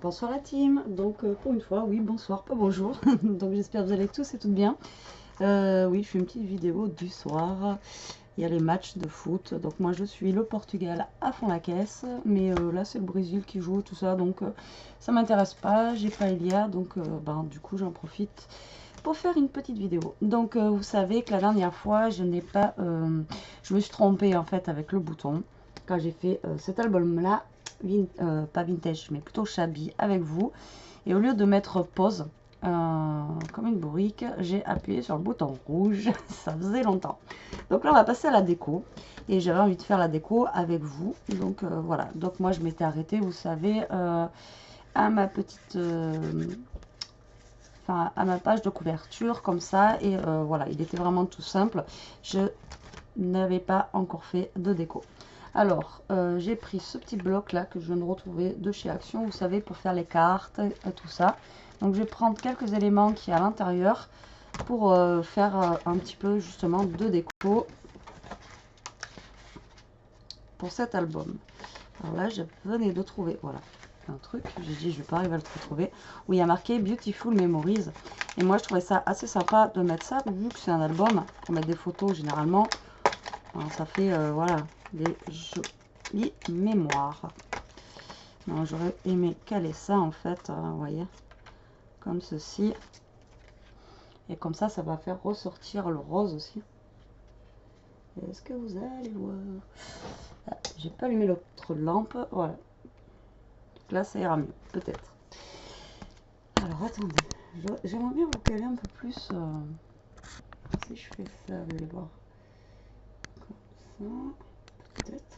Bonsoir la team, donc pour une fois, oui bonsoir, pas bonjour, donc j'espère que vous allez tous et toutes bien. Oui, je fais une petite vidéo du soir, il y a les matchs de foot, donc moi je suis le Portugal à fond la caisse, mais là c'est le Brésil qui joue, tout ça, donc ça m'intéresse pas, j'ai pas Elia, donc du coup j'en profite pour faire une petite vidéo. Donc vous savez que la dernière fois je n'ai pas, je me suis trompée en fait avec le bouton, quand j'ai fait cet album là, pas vintage mais plutôt shabby avec vous, et au lieu de mettre pause comme une bourrique, j'ai appuyé sur le bouton rouge. Ça faisait longtemps. Donc là on va passer à la déco, et j'avais envie de faire la déco avec vous, donc voilà. Donc moi je m'étais arrêtée, vous savez, à ma petite à ma page de couverture comme ça, et voilà, il était vraiment tout simple. Je n'avais pas encore fait de déco. Alors, j'ai pris ce petit bloc là que je viens de retrouver de chez Action, vous savez, pour faire les cartes et tout ça. Donc, je vais prendre quelques éléments qui est à l'intérieur pour faire un petit peu justement de déco pour cet album. Alors là, je venais de trouver, voilà, un truc, j'ai dit je vais pas arriver à le retrouver, où il y a marqué Beautiful Memories. Et moi, je trouvais ça assez sympa de mettre ça, vu que c'est un album, pour mettre des photos généralement. Alors, ça fait, voilà, des jolies mémoires. J'aurais aimé caler ça en fait, vous voyez, comme ceci. Et comme ça, ça va faire ressortir le rose aussi. Est-ce que vous allez voir? Ah, j'ai pas allumé l'autre lampe, voilà. Donc là, ça ira mieux, peut-être. Alors attendez, j'aimerais bien vous caler un peu plus. Si je fais ça, vous allez voir. Comme ça, peut-être.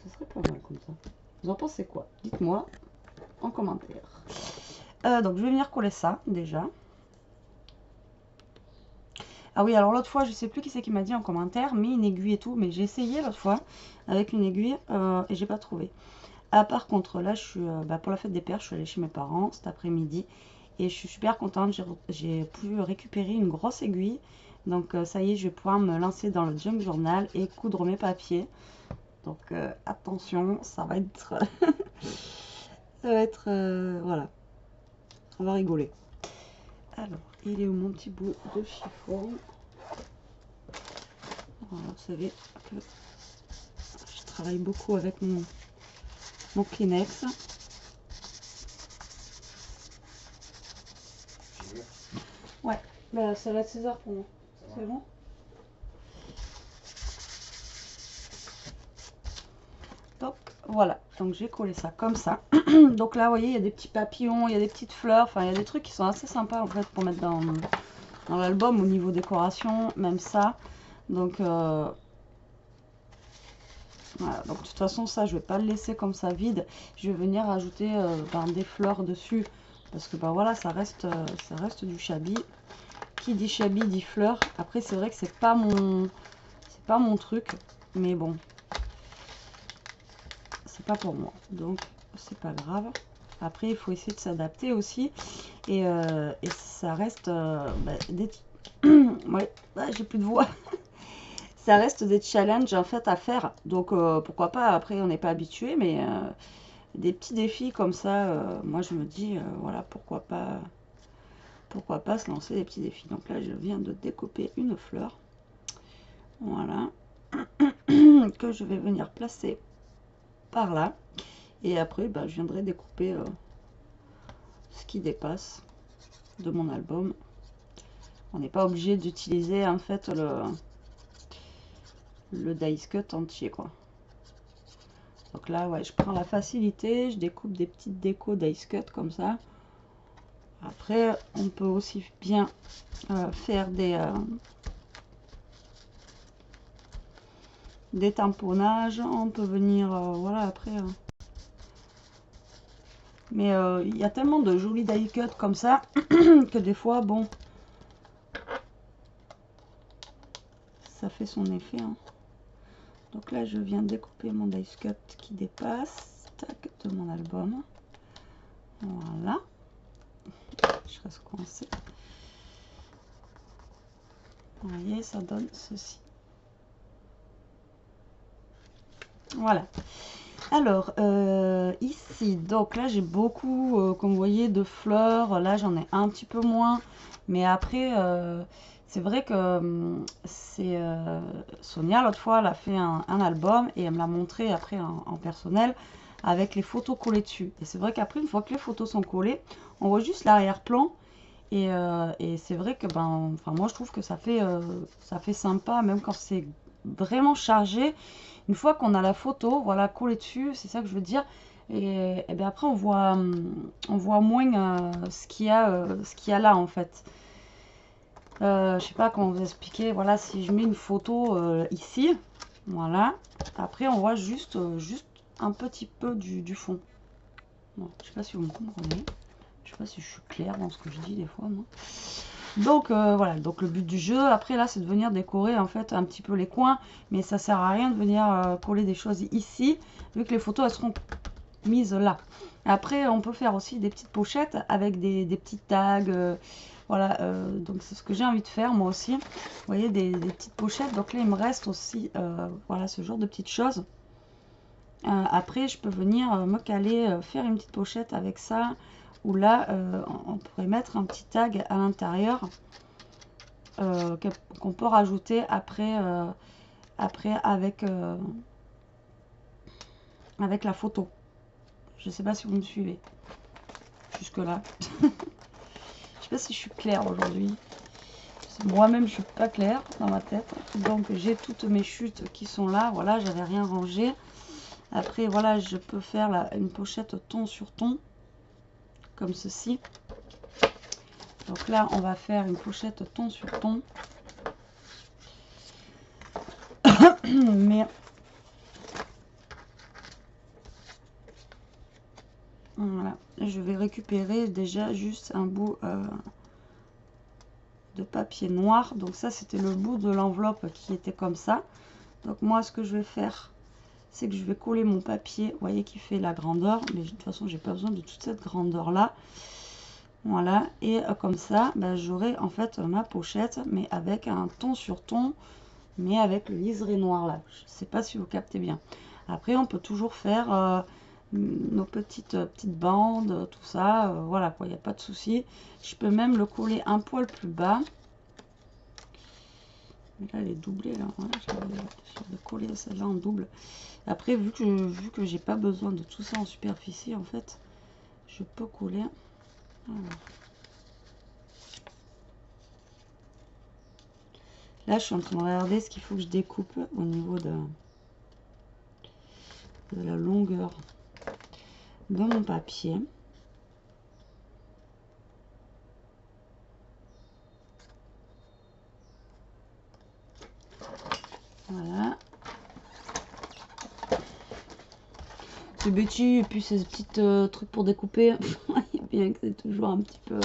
Ce serait pas mal comme ça. Vous en pensez quoi? Dites-moi en commentaire. Donc je vais venir coller ça déjà. Ah oui, alors l'autre fois, je sais plus qui c'est qui m'a dit en commentaire, mais une aiguille et tout, mais j'ai essayé l'autre fois avec une aiguille et j'ai pas trouvé. Ah, par contre, là, je suis pour la fête des pères, je suis allée chez mes parents cet après-midi et je suis super contente. J'ai pu récupérer une grosse aiguille, donc ça y est, je vais pouvoir me lancer dans le junk journal et coudre mes papiers. Donc attention, ça va être, ça va être, voilà, on va rigoler. Alors, il est où mon petit bout de chiffon? Voilà, vous savez que je travaille beaucoup avec mon Kleenex. Ouais, bah, ça va être 16 h pour moi. C'est bon? Donc voilà, donc j'ai collé ça comme ça. Donc là, vous voyez, il y a des petits papillons, il y a des petites fleurs, enfin il y a des trucs qui sont assez sympas en fait pour mettre dans l'album au niveau décoration, même ça. Donc voilà, donc de toute façon ça je vais pas le laisser comme ça vide, je vais venir rajouter des fleurs dessus, parce que voilà, ça reste du shabby. Qui dit shabby dit fleurs. Après c'est vrai que c'est pas mon truc, mais bon, c'est pas pour moi, donc c'est pas grave. Après il faut essayer de s'adapter aussi, et ça reste des ouais, j'ai plus de voix. Ça reste des challenges en fait à faire, donc pourquoi pas. Après on n'est pas habitué, mais des petits défis comme ça, moi je me dis voilà, pourquoi pas se lancer des petits défis. Donc là je viens de découper une fleur, voilà, que je vais venir placer par là, et après je viendrai découper ce qui dépasse de mon album. On n'est pas obligé d'utiliser en fait le dice cut entier, quoi. Donc là, ouais, je prends la facilité, je découpe des petites décos dice cut comme ça. Après, on peut aussi bien faire des tamponnages. On peut venir, voilà, après. Mais il y a tellement de jolis die cut comme ça que des fois, bon, ça fait son effet, hein. Donc là, je viens découper mon dice cut qui dépasse, tac, de mon album. Voilà. Je reste coincée. Vous voyez, ça donne ceci. Voilà. Alors, ici, donc là j'ai beaucoup, comme vous voyez, de fleurs. Là j'en ai un petit peu moins. Mais après, c'est vrai que Sonia, l'autre fois, elle a fait un album et elle me l'a montré après en personnel avec les photos collées dessus. Et c'est vrai qu'après, une fois que les photos sont collées, on voit juste l'arrière-plan. Et c'est vrai que ben, enfin, moi je trouve que ça fait sympa, même quand c'est vraiment chargé. Une fois qu'on a la photo, voilà, collée dessus, c'est ça que je veux dire. Et bien après on voit moins ce qu'il y a là en fait. Je sais pas comment vous expliquer. Voilà, si je mets une photo ici, voilà. Après on voit juste un petit peu du fond. Bon, je sais pas si vous me comprenez. Je sais pas si je suis claire dans ce que je dis des fois, moi. Donc voilà, donc le but du jeu, après là, c'est de venir décorer en fait un petit peu les coins, mais ça sert à rien de venir coller des choses ici, vu que les photos elles seront mises là. Après, on peut faire aussi des petites pochettes avec des petits tags, voilà, donc c'est ce que j'ai envie de faire moi aussi. Vous voyez, des petites pochettes, donc là il me reste aussi, voilà, ce genre de petites choses. Après, je peux venir me caler, faire une petite pochette avec ça, ou là, on pourrait mettre un petit tag à l'intérieur qu'on peut rajouter après, avec la photo. Je sais pas si vous me suivez jusque là. Je sais pas si je suis claire aujourd'hui. Moi-même, je suis pas claire dans ma tête. Donc, j'ai toutes mes chutes qui sont là. Voilà, j'avais rien rangé. Après, voilà, je peux faire une pochette ton sur ton, comme ceci. Donc là, on va faire une pochette ton sur ton. Mais voilà, je vais récupérer déjà juste un bout de papier noir. Donc ça, c'était le bout de l'enveloppe qui était comme ça. Donc moi, ce que je vais faire, c'est que je vais coller mon papier, vous voyez, qui fait la grandeur. Mais de toute façon, j'ai pas besoin de toute cette grandeur là. Voilà, et comme ça, ben, j'aurai en fait ma pochette, mais avec un ton sur ton, mais avec le liseré noir là. Je sais pas si vous captez bien. Après, on peut toujours faire nos petites bandes, tout ça. Voilà, quoi, il n'y a pas de souci. Je peux même le coller un poil plus bas. Mais là, elle est doublée, là. Voilà, je vais coller celle-là en double. Après, vu que j'ai pas besoin de tout ça en superficie, en fait, je peux coller. Alors. Là, je suis en train de regarder ce qu'il faut que je découpe au niveau de la longueur de mon papier. Voilà. C'est Betty et puis ces petits trucs pour découper. Bien que c'est toujours un petit peu...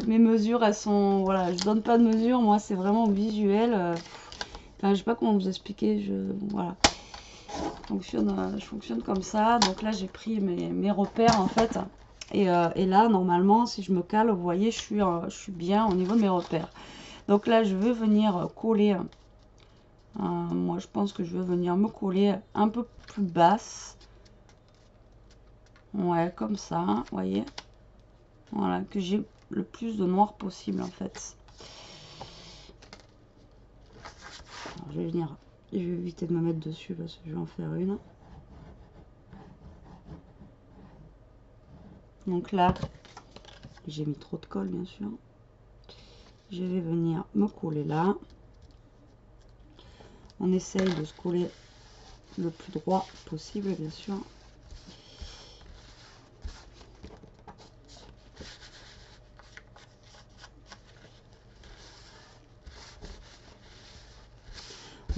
mes mesures, elles sont... Voilà, je donne pas de mesures. Moi, c'est vraiment visuel. Enfin, je sais pas comment vous expliquer. Voilà. Je fonctionne comme ça. Donc là, j'ai pris mes repères, en fait. Et là, normalement, si je me cale, vous voyez, je suis bien au niveau de mes repères. Donc là, je veux venir coller... moi, je pense que je vais venir me coller un peu plus basse. Ouais, comme ça, vous voyez. Voilà, que j'ai le plus de noir possible, en fait. Alors, je vais éviter de me mettre dessus parce que je vais en faire une. Donc là, j'ai mis trop de colle, bien sûr. Je vais venir me coller là. On essaye de se coller le plus droit possible, bien sûr.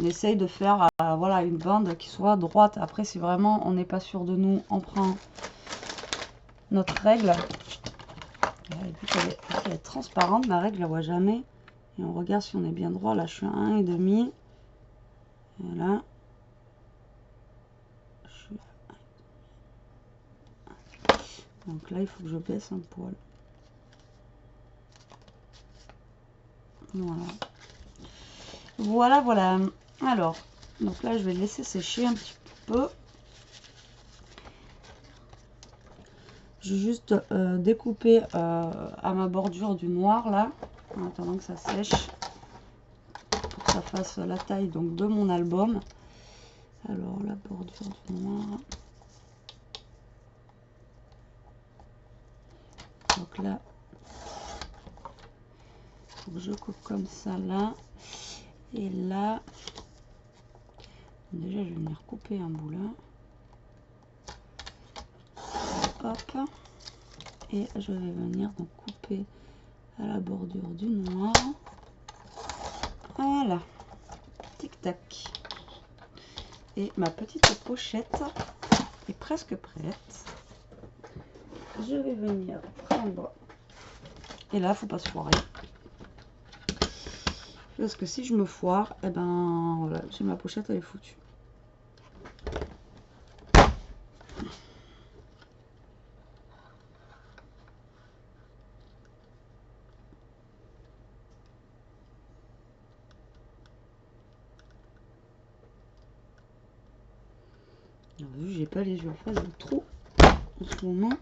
On essaye de faire voilà, une bande qui soit droite. Après, si vraiment on n'est pas sûr de nous, on prend notre règle. Vu qu'elle est transparente, ma règle, je la vois jamais. Et on regarde si on est bien droit. Là, je suis à 1,5. Voilà. Donc là, il faut que je baisse un poil. Voilà. Voilà, voilà. Alors, donc là, je vais le laisser sécher un petit peu. Je vais juste découper à ma bordure du noir là, en attendant que ça sèche, pour que ça fasse la taille donc de mon album. Alors la bordure du noir. Donc là, je coupe comme ça là. Et là, déjà je vais venir couper un bout là. Hop. Et je vais venir donc couper à la bordure du noir. Voilà. Tic tac. Et ma petite pochette est presque prête. Je vais venir prendre. Et là, faut pas se foirer. Parce que si je me foire, et ben voilà, j'ai ma pochette, elle est foutue. Alors, vu que j'ai pas les yeux en face de trop en ce moment.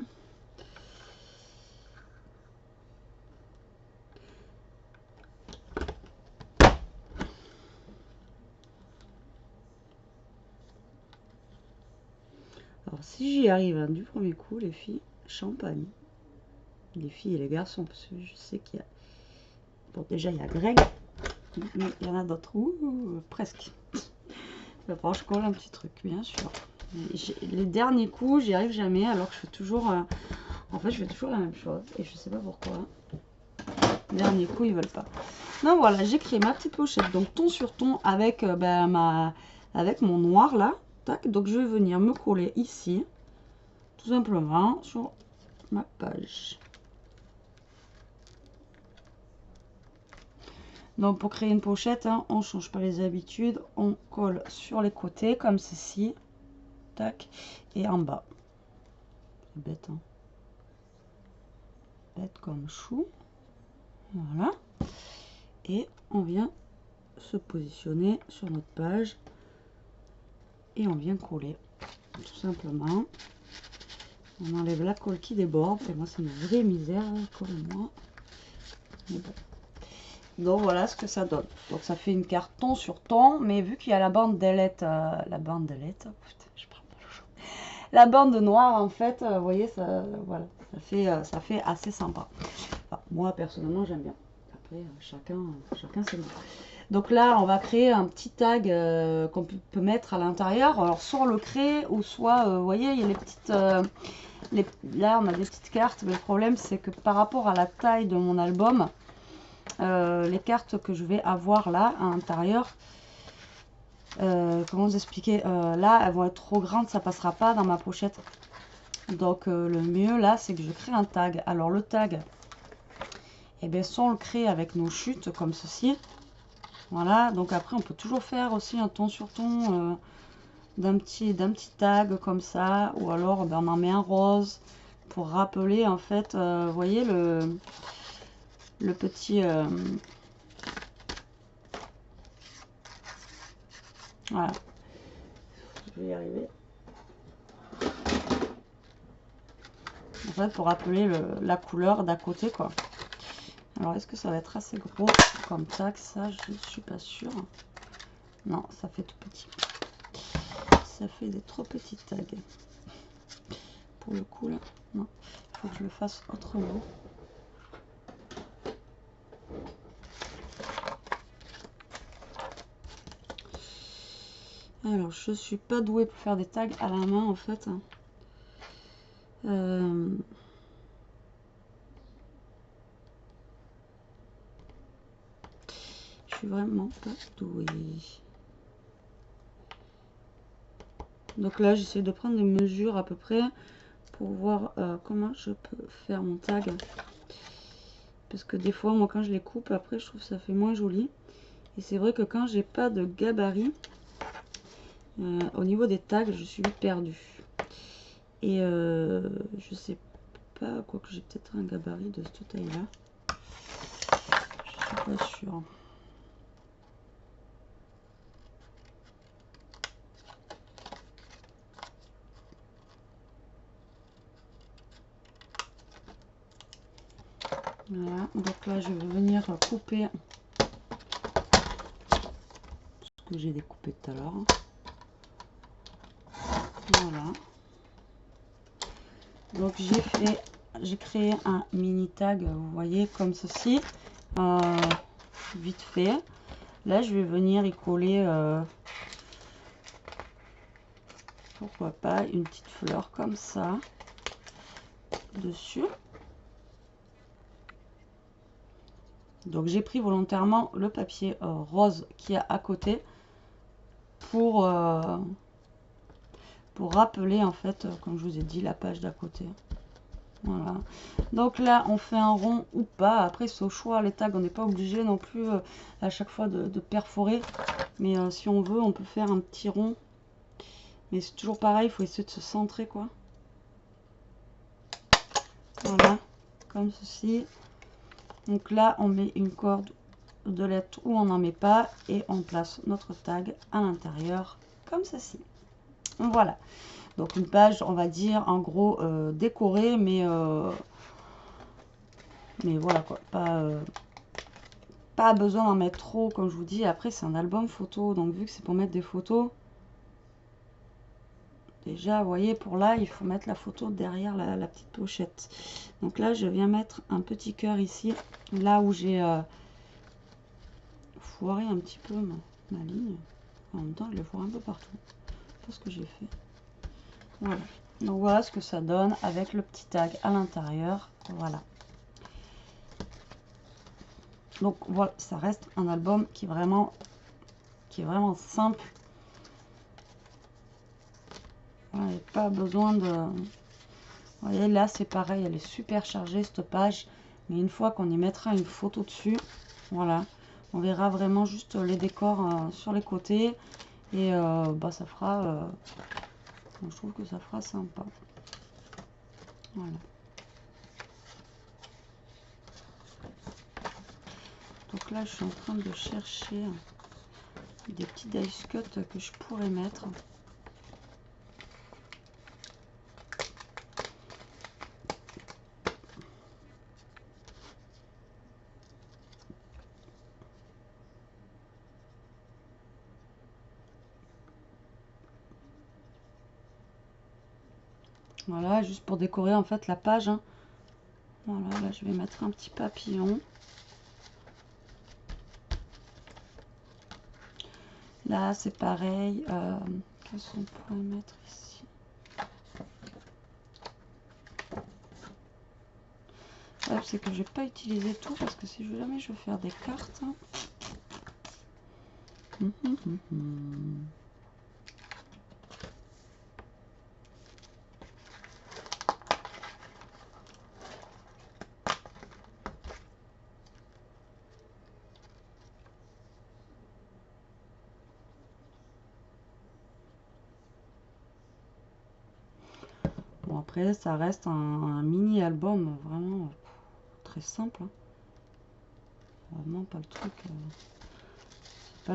Alors si j'y arrive hein, du premier coup, les filles, champagne. Les filles et les garçons, parce que je sais qu'il y a... Bon déjà il y a Greg, mais il y en a d'autres. Ouh, presque. Il va falloir que je colle un petit truc, bien sûr. Les derniers coups, j'y arrive jamais, alors que je fais toujours... en fait, je fais toujours la même chose, et je sais pas pourquoi. Les derniers coups, ils veulent pas. Donc voilà, j'ai créé ma petite pochette, donc ton sur ton, avec, avec mon noir là. Tac, donc je vais venir me coller ici, tout simplement, sur ma page. Donc pour créer une pochette, hein, on ne change pas les habitudes, on colle sur les côtés comme ceci, tac, et en bas. C'est bête, hein. Bête comme chou. Voilà. Et on vient se positionner sur notre page et on vient coller, tout simplement. On enlève la colle qui déborde, et moi c'est une vraie misère, colle-moi. Mais bon. Donc voilà ce que ça donne. Donc ça fait une carte ton sur ton, mais vu qu'il y a la bande d'ailette, la bande noire en fait, vous voyez, ça, voilà, ça fait assez sympa. Enfin, moi personnellement j'aime bien. Après chacun ses goûts. Donc là on va créer un petit tag qu'on peut mettre à l'intérieur. Alors soit on le crée ou soit, vous voyez, il y a les petites, là on a des petites cartes, mais le problème c'est que par rapport à la taille de mon album, les cartes que je vais avoir là à l'intérieur, comment vous expliquer, là elles vont être trop grandes, ça passera pas dans ma pochette. Donc le mieux là c'est que je crée un tag. Alors le tag, et bien soit on le crée avec nos chutes comme ceci, voilà. Donc après on peut toujours faire aussi un ton sur ton d'un petit tag comme ça, ou alors ben, on en met un rose pour rappeler en fait, vous voyez le petit voilà, je vais y arriver. En fait, pour rappeler la couleur d'à côté, quoi. Alors, est-ce que ça va être assez gros comme tag? Ça, je suis pas sûre. Non, ça fait tout petit. Ça fait des trop petits tags. Pour le coup, là, non. Il faut que je le fasse autrement. Alors, je suis pas douée pour faire des tags à la main, en fait. Je suis vraiment pas douée. Donc là, j'essaie de prendre des mesures à peu près pour voir comment je peux faire mon tag. Parce que des fois, moi, quand je les coupe, après, je trouve que ça fait moins joli. Et c'est vrai que quand j'ai pas de gabarit, au niveau des tags, je suis vite perdue. Et je sais pas, quoique j'ai peut-être un gabarit de cette taille-là. Je suis pas sûre. Voilà, donc là je vais venir couper ce que j'ai découpé tout à l'heure. Voilà. Donc j'ai créé un mini tag, vous voyez, comme ceci, vite fait. Là je vais venir y coller, pourquoi pas, une petite fleur comme ça dessus. Donc j'ai pris volontairement le papier rose qui est à côté pour rappeler en fait, comme je vous ai dit, la page d'à côté. Voilà. Donc là on fait un rond ou pas, après c'est au choix, les tags on n'est pas obligé non plus à chaque fois de perforer, mais si on veut on peut faire un petit rond, mais c'est toujours pareil, il faut essayer de se centrer quoi. Voilà, comme ceci. Donc là on met une corde de lettres où on n'en met pas et on place notre tag à l'intérieur comme ceci. Voilà, donc une page on va dire en gros décorée, mais voilà quoi, pas besoin d'en mettre trop, comme je vous dis. Après c'est un album photo, donc vu que c'est pour mettre des photos, déjà vous voyez, pour là il faut mettre la photo derrière la petite pochette. Donc là je viens mettre un petit cœur ici, là où j'ai foiré un petit peu ma ligne. En même temps je le foire un peu partout, c'est ce que j'ai fait. Voilà, donc voilà ce que ça donne avec le petit tag à l'intérieur. Voilà, donc voilà, ça reste un album qui est vraiment simple. Voilà, pas besoin de... Vous voyez là c'est pareil, elle est super chargée cette page, mais une fois qu'on y mettra une photo dessus, voilà, on verra vraiment juste les décors sur les côtés, et bah ça fera je trouve que ça fera sympa. Voilà, donc là je suis en train de chercher des petits dice cut que je pourrais mettre. Voilà, juste pour décorer en fait la page, hein. Voilà, là je vais mettre un petit papillon. Là c'est pareil. Qu'est-ce qu'on pourrait mettre ici? Ouais, c'est que je vais pas utiliser tout parce que si jamais je veux faire des cartes. Bon, après ça reste un mini album vraiment très simple, hein. Vraiment pas le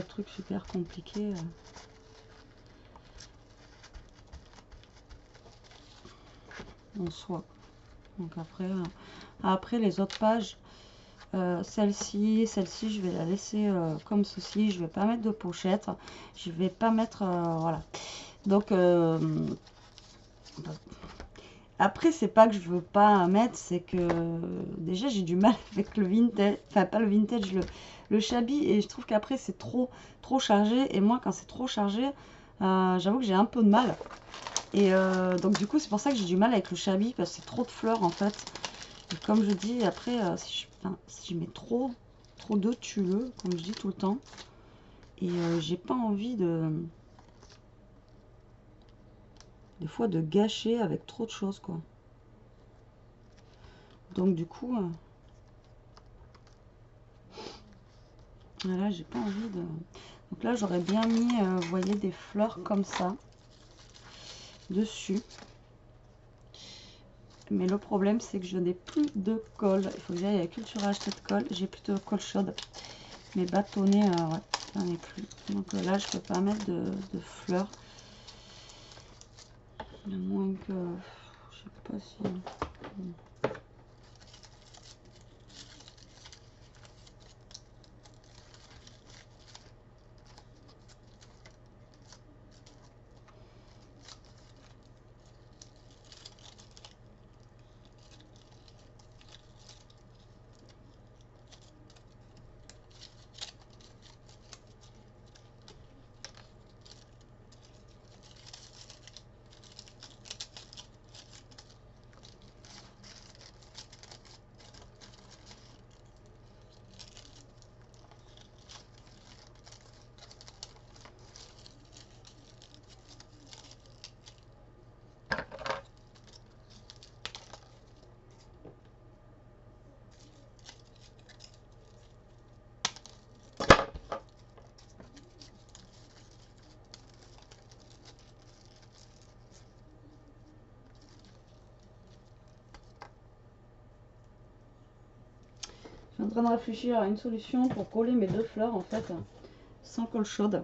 truc super compliqué. En soi. Donc après les autres pages, celle-ci je vais la laisser comme ceci. Je vais pas mettre de pochette, je vais pas mettre voilà. Donc après c'est pas que je veux pas mettre, c'est que déjà j'ai du mal avec le vintage, enfin pas le vintage, le shabby, et je trouve qu'après c'est trop chargé, et moi quand c'est trop chargé, j'avoue que j'ai un peu de mal. Et donc du coup c'est pour ça que j'ai du mal avec le shabby, parce que c'est trop de fleurs en fait. Et comme je dis, après si je mets trop de tulle, comme je dis tout le temps, et j'ai pas envie des fois de gâcher avec trop de choses quoi. Donc du coup voilà, j'ai pas envie de... Donc là j'aurais bien mis vous voyez, des fleurs comme ça dessus. Mais le problème c'est que je n'ai plus de colle. Il faut que j'aille à Cultura acheter de colle. J'ai plus de colle chaude. Mes bâtonnets, ouais, j'en ai plus. Donc là je peux pas mettre de fleurs. À moins que... Je sais pas si... en train de réfléchir à une solution pour coller mes 2 fleurs en fait, sans colle chaude.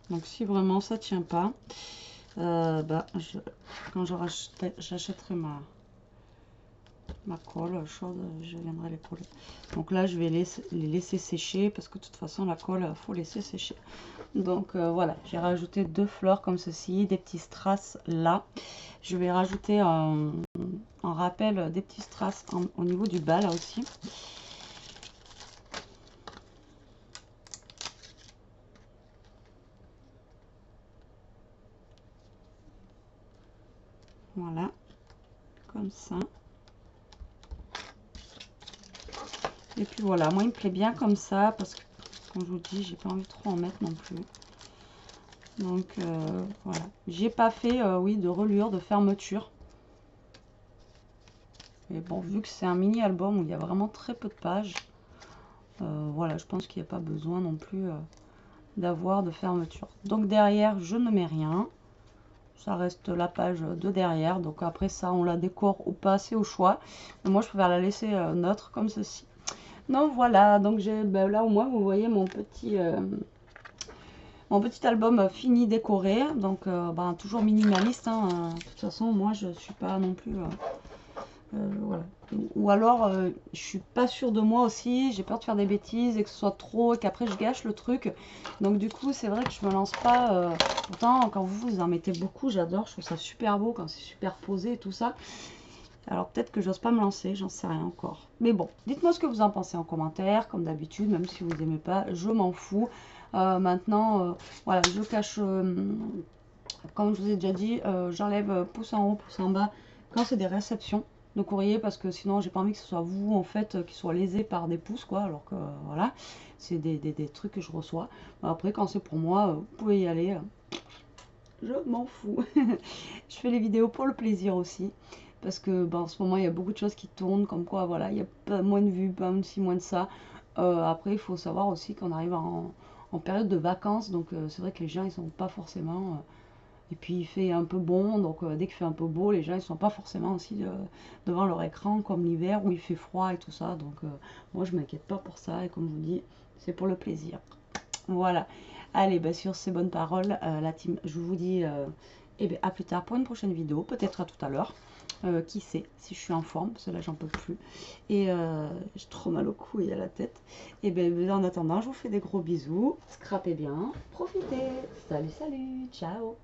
Donc si vraiment ça tient pas, quand j'achèterai ma colle chaude, je viendrai les coller. Donc là je vais les laisser sécher parce que de toute façon la colle faut laisser sécher. Donc voilà, j'ai rajouté 2 fleurs comme ceci, des petits strass là. Je vais rajouter en rappel des petits strass au niveau du bas là aussi. Voilà, comme ça. Et puis voilà, moi il me plaît bien comme ça parce que, comme je vous dis, j'ai pas envie de trop en mettre non plus. Donc voilà, j'ai pas fait, oui, de reliure, de fermeture. Mais bon, vu que c'est un mini album où il y a vraiment très peu de pages, voilà, je pense qu'il n'y a pas besoin non plus d'avoir de fermeture. Donc derrière, je ne mets rien. Ça reste la page de derrière. Donc après ça, on la décore ou pas, c'est au choix. Mais moi, je préfère la laisser neutre comme ceci. Donc voilà, donc j'ai là au moins, vous voyez mon petit album fini décoré. Donc toujours minimaliste. De toute façon, moi, je suis pas non plus... voilà. Ou alors je suis pas sûre de moi aussi, j'ai peur de faire des bêtises et que ce soit trop et qu'après je gâche le truc. Donc du coup c'est vrai que je me lance pas. Pourtant quand vous en mettez beaucoup, j'adore, je trouve ça super beau quand c'est super posé et tout ça. Alors peut-être que j'ose pas me lancer, j'en sais rien encore. Mais bon, dites-moi ce que vous en pensez en commentaire, comme d'habitude, même si vous aimez pas, je m'en fous. Maintenant, voilà, je cache, comme je vous ai déjà dit, j'enlève pouce en haut, pouce en bas quand c'est des réceptions de courrier parce que sinon j'ai pas envie que ce soit vous en fait qui soit lésé par des pouces quoi, alors que voilà, c'est des trucs que je reçois. Après quand c'est pour moi, vous pouvez y aller, je m'en fous. Je fais les vidéos pour le plaisir aussi parce que en ce moment il y a beaucoup de choses qui tournent comme quoi voilà, il y a pas moins de vues, pas de ci, moins de ça. Après il faut savoir aussi qu'on arrive en période de vacances, donc c'est vrai que les gens ils sont pas forcément et puis il fait un peu bon, donc dès qu'il fait un peu beau, les gens ils sont pas forcément aussi devant leur écran comme l'hiver où il fait froid et tout ça. Donc moi je m'inquiète pas pour ça et comme je vous dis, c'est pour le plaisir. Voilà. Allez, sur ces bonnes paroles, la team, je vous dis à plus tard pour une prochaine vidéo, peut-être à tout à l'heure. Qui sait si je suis en forme, parce que là j'en peux plus. Et j'ai trop mal au cou et à la tête. Et en attendant, je vous fais des gros bisous. Scrapez bien, profitez. Salut, salut, ciao.